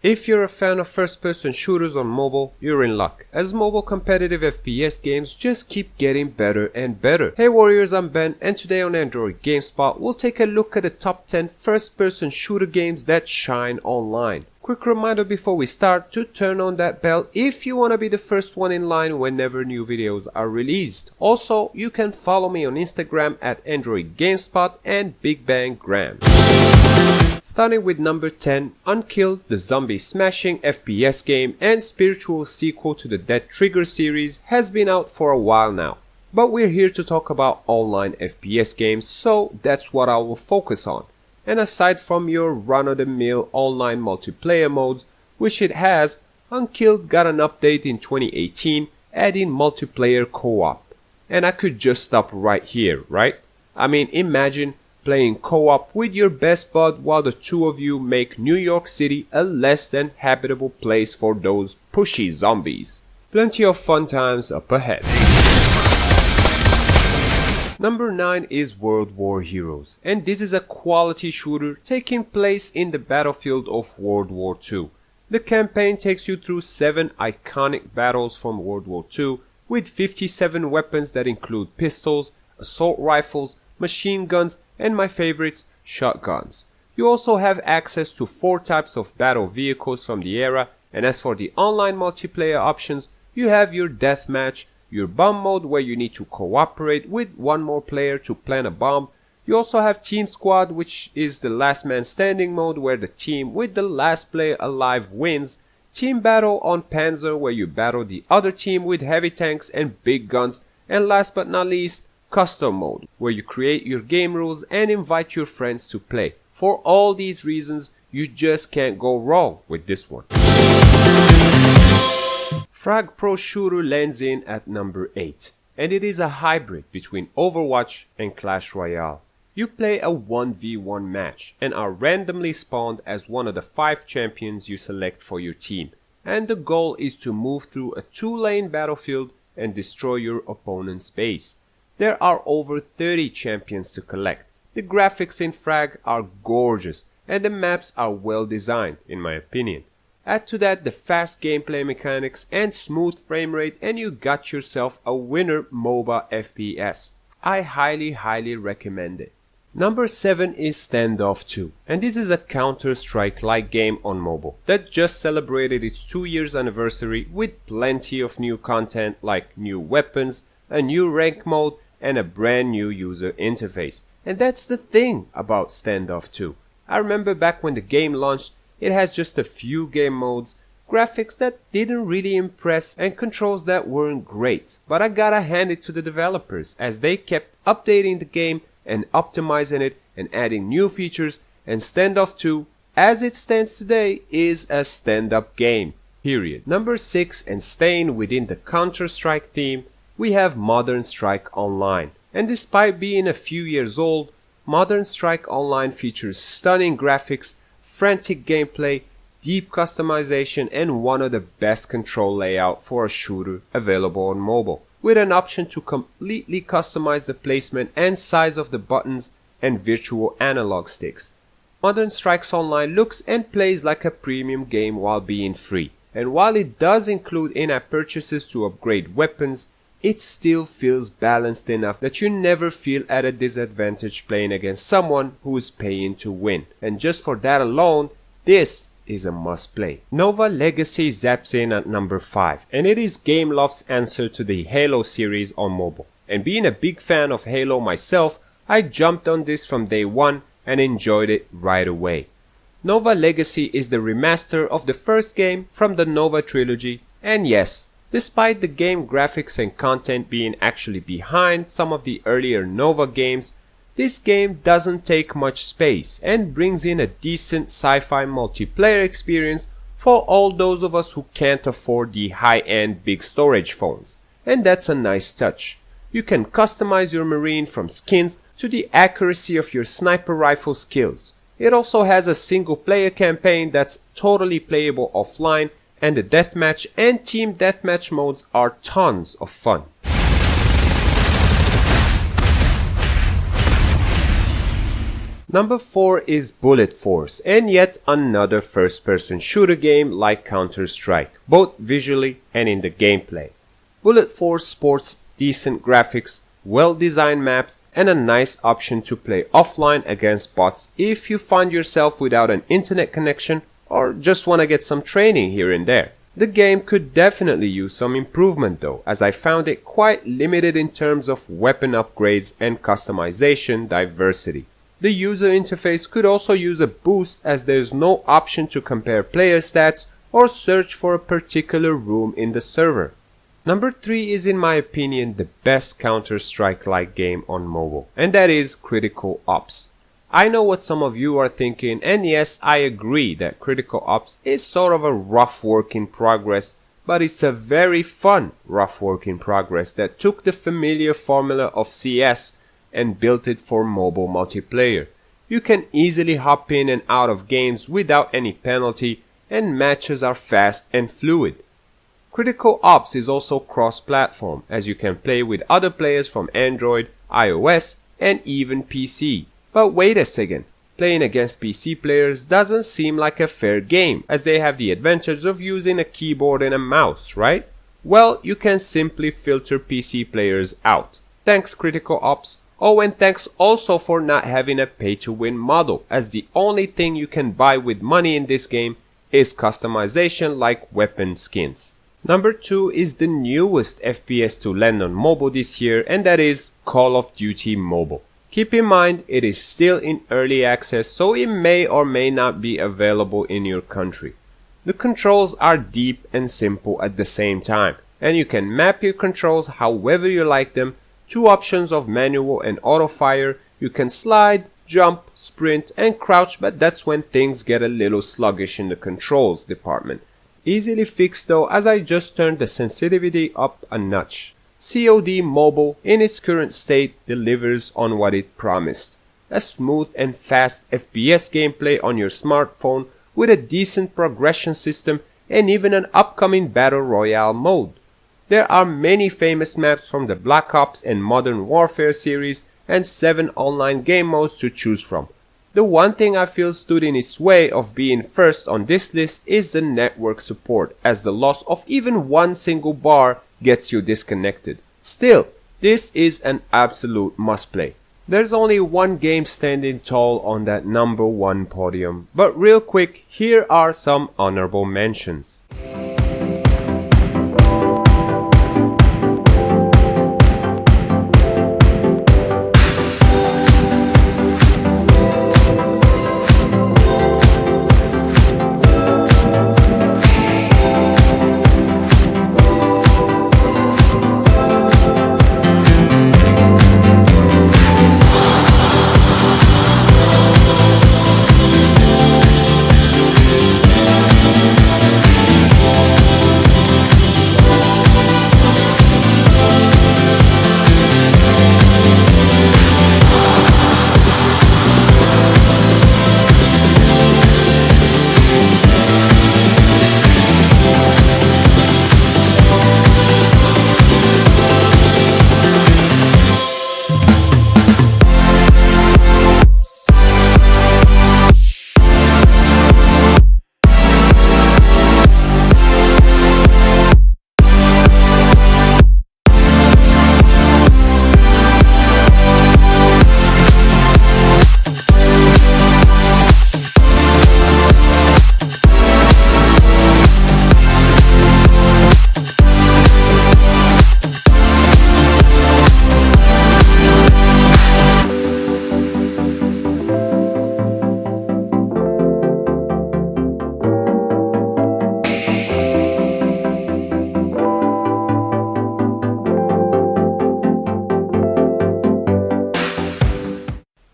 If you're a fan of first-person shooters on mobile, you're in luck, as mobile competitive FPS games just keep getting better and better. Hey Warriors, I'm Ben, and today on Android Gamespot, we'll take a look at the top 10 first-person shooter games that shine online. Quick reminder before we start to turn on that bell if you want to be the first one in line whenever new videos are released. Also, you can follow me on Instagram at Android Gamespot and Big Bang Graham. Starting with number 10, Unkilled, the zombie smashing FPS game and spiritual sequel to the Dead Trigger series, has been out for a while now. But we're here to talk about online FPS games, so that's what I will focus on. And aside from your run-of-the-mill online multiplayer modes, which it has, Unkilled got an update in 2018 adding multiplayer co-op. And I could just stop right here, right? I mean, imagine playing co-op with your best bud while the two of you make New York City a less than habitable place for those pushy zombies. Plenty of fun times up ahead. Number 9 is World War Heroes, and this is a quality shooter taking place in the battlefield of World War II. The campaign takes you through 7 iconic battles from World War II with 57 weapons that include pistols, assault rifles, machine guns, and my favorites, shotguns. You also have access to 4 types of battle vehicles from the era, and as for the online multiplayer options, you have your deathmatch, your bomb mode where you need to cooperate with one more player to plant a bomb. You also have Team Squad, which is the last man standing mode where the team with the last player alive wins. Team Battle on Panzer where you battle the other team with heavy tanks and big guns. And last but not least, Custom mode where you create your game rules and invite your friends to play. For all these reasons, you just can't go wrong with this one. Frag Pro Shooter lands in at number 8, and it is a hybrid between Overwatch and Clash Royale. You play a 1v1 match and are randomly spawned as one of the 5 champions you select for your team, and the goal is to move through a 2-lane battlefield and destroy your opponent's base. There are over 30 champions to collect. The graphics in Frag are gorgeous and the maps are well designed in my opinion. Add to that the fast gameplay mechanics and smooth frame rate and you got yourself a winner MOBA FPS. I highly recommend it. Number 7 is Standoff 2, and this is a Counter-Strike-like game on mobile that just celebrated its 2 years anniversary with plenty of new content like new weapons, a new rank mode, and a brand new user interface. And that's the thing about Standoff 2. I remember back when the game launched, it had just a few game modes, graphics that didn't really impress and controls that weren't great. But I gotta hand it to the developers as they kept updating the game and optimizing it and adding new features, and Standoff 2, as it stands today, is a stand-up game, period. Number 6, and staying within the Counter-Strike theme, we have Modern Strike Online. And despite being a few years old, Modern Strike Online features stunning graphics, frantic gameplay, deep customization, and one of the best control layout for a shooter available on mobile, with an option to completely customize the placement and size of the buttons and virtual analog sticks. Modern Strikes Online looks and plays like a premium game while being free, and while it does include in-app purchases to upgrade weapons, it still feels balanced enough that you never feel at a disadvantage playing against someone who is paying to win. And just for that alone, this is a must play. Nova Legacy zaps in at number 5, and it is Gameloft's answer to the Halo series on mobile. And being a big fan of Halo myself, I jumped on this from day one and enjoyed it right away. Nova Legacy is the remaster of the first game from the Nova trilogy, and yes, despite the game graphics and content being actually behind some of the earlier Nova games, this game doesn't take much space and brings in a decent sci-fi multiplayer experience for all those of us who can't afford the high-end big storage phones. And that's a nice touch. You can customize your Marine from skins to the accuracy of your sniper rifle skills. It also has a single player campaign that's totally playable offline, and the deathmatch and team deathmatch modes are tons of fun. Number 4 is Bullet Force, and yet another first-person shooter game like Counter-Strike, both visually and in the gameplay. Bullet Force sports decent graphics, well-designed maps, and a nice option to play offline against bots if you find yourself without an internet connection or just want to get some training here and there. The game could definitely use some improvement though, as I found it quite limited in terms of weapon upgrades and customization diversity. The user interface could also use a boost, as there's no option to compare player stats or search for a particular room in the server. Number 3 is in my opinion the best Counter-Strike-like game on mobile, and that is Critical Ops. I know what some of you are thinking, and yes, I agree that Critical Ops is sort of a rough work in progress, but it's a very fun rough work in progress that took the familiar formula of CS and built it for mobile multiplayer. You can easily hop in and out of games without any penalty, and matches are fast and fluid. Critical Ops is also cross-platform, as you can play with other players from Android, iOS, and even PC. But wait a second, playing against PC players doesn't seem like a fair game, as they have the advantage of using a keyboard and a mouse, right? Well, you can simply filter PC players out. Thanks Critical Ops. Oh, and thanks also for not having a pay-to-win model, as the only thing you can buy with money in this game is customization like weapon skins. Number 2 is the newest FPS to land on mobile this year, and that is Call of Duty Mobile. Keep in mind, it is still in early access, so it may or may not be available in your country. The controls are deep and simple at the same time, and you can map your controls however you like them. 2 options of manual and auto fire. You can slide, jump, sprint, and crouch, but that's when things get a little sluggish in the controls department. Easily fixed though, as I just turned the sensitivity up a notch. COD Mobile in its current state delivers on what it promised. A smooth and fast FPS gameplay on your smartphone with a decent progression system and even an upcoming Battle Royale mode. There are many famous maps from the Black Ops and Modern Warfare series and 7 online game modes to choose from. The one thing I feel stood in its way of being first on this list is the network support, as the loss of even one single bar gets you disconnected. Still, this is an absolute must-play. There's only one game standing tall on that number 1 podium, but real quick, here are some honorable mentions.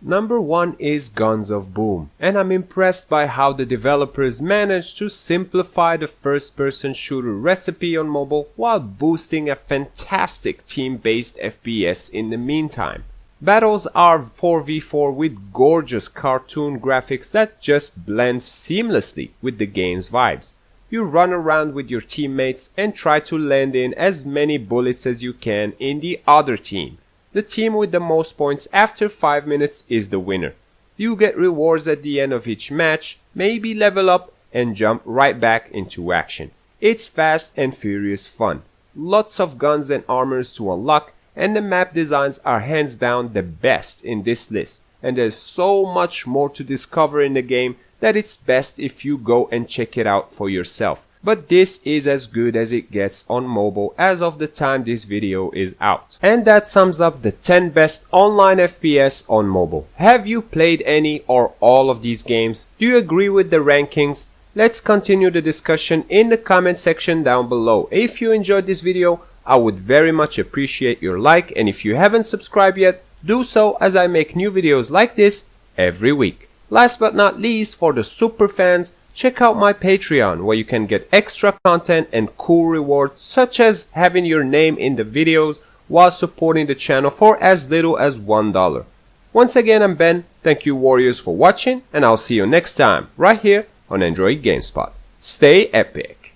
Number 1 is Guns of Boom, and I'm impressed by how the developers managed to simplify the first-person shooter recipe on mobile while boosting a fantastic team-based FPS in the meantime. Battles are 4v4 with gorgeous cartoon graphics that just blend seamlessly with the game's vibes. You run around with your teammates and try to land in as many bullets as you can in the other team. The team with the most points after 5 minutes is the winner. You get rewards at the end of each match, maybe level up and jump right back into action. It's fast and furious fun. Lots of guns and armors to unlock, and the map designs are hands down the best in this list. And there's so much more to discover in the game that it's best if you go and check it out for yourself. But this is as good as it gets on mobile as of the time this video is out. And that sums up the 10 best online FPS on mobile. Have you played any or all of these games? Do you agree with the rankings? Let's continue the discussion in the comment section down below. If you enjoyed this video, I would very much appreciate your like, and if you haven't subscribed yet, do so as I make new videos like this every week. Last but not least, for the super fans, check out my Patreon where you can get extra content and cool rewards such as having your name in the videos while supporting the channel for as little as $1. Once again, I'm Ben. Thank you warriors for watching, and I'll see you next time right here on Android Gamespot. Stay epic!